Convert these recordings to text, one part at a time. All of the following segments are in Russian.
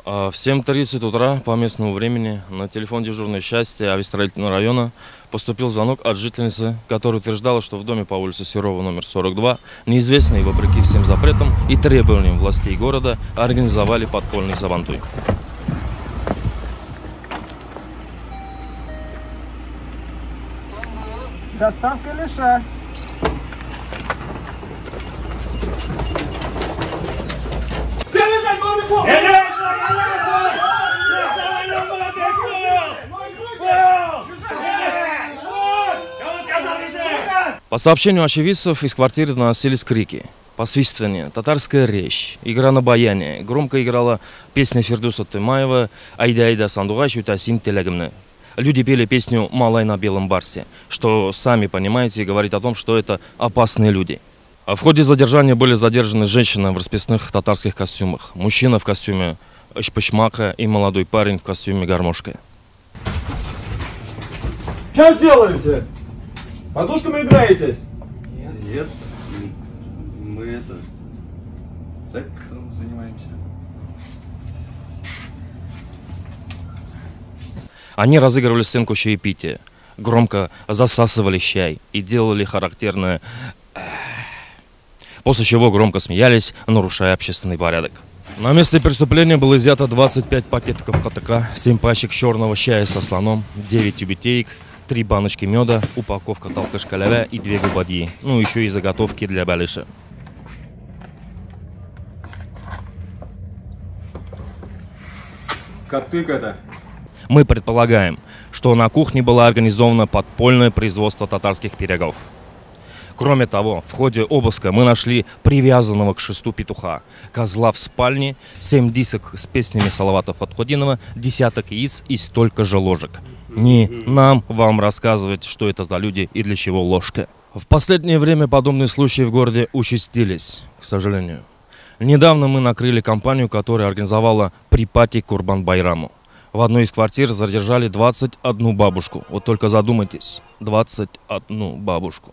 В 7:30 утра по местному времени на телефон дежурной части авиастроительного района поступил звонок от жительницы, которая утверждала, что в доме по улице Серова номер 42 неизвестные, вопреки всем запретам и требованиям властей города, организовали подпольный сабантуй. Доставка леша. По сообщению очевидцев, из квартиры доносились крики, посвистывание, татарская речь, игра на баяне. Громко играла песня Фердуса Тымаева «Айда, айда, сандугач, утасин телегмны». Люди пели песню «Малай на белом барсе», что, сами понимаете, говорит о том, что это опасные люди. А в ходе задержания были задержаны женщина в расписных татарских костюмах, мужчина в костюме шпышмака и молодой парень в костюме гармошка. Что делаете? Подушками играете? Нет, мы сексом занимаемся. Они разыгрывали сценку чаепития, громко засасывали чай и делали характерное, после чего громко смеялись, нарушая общественный порядок. На месте преступления было изъято 25 пакетиков КТК, 7 пачек черного чая со слоном, 9 тюбетеек, 3 баночки меда, упаковка талкаш-калявя и 2 губадьи. Ну, еще и заготовки для балыша. Коты это. Мы предполагаем, что на кухне было организовано подпольное производство татарских пирогов. Кроме того, в ходе обыска мы нашли привязанного к шесту петуха, козла в спальне, 7 дисок с песнями Салавата Фатхудинова, десяток яиц и столько же ложек. Не нам вам рассказывать, что это за люди и для чего ложка. В последнее время подобные случаи в городе участились, к сожалению. Недавно мы накрыли компанию, которая организовала припати к Курбан-Байраму. В одной из квартир задержали 21 бабушку. Вот только задумайтесь, 21 бабушку,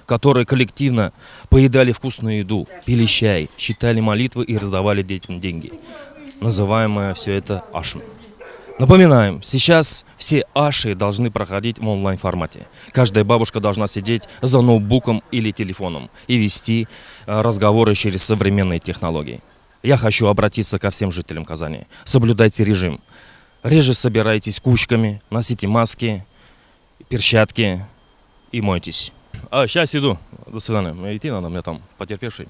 которые коллективно поедали вкусную еду, пили чай, читали молитвы и раздавали детям деньги. Называемое все это ашм. Напоминаем, сейчас все аши должны проходить в онлайн-формате. Каждая бабушка должна сидеть за ноутбуком или телефоном и вести разговоры через современные технологии. Я хочу обратиться ко всем жителям Казани. Соблюдайте режим. Реже собирайтесь кучками, носите маски, перчатки и мойтесь. Сейчас иду. До свидания. Идти надо, мне там потерпевший.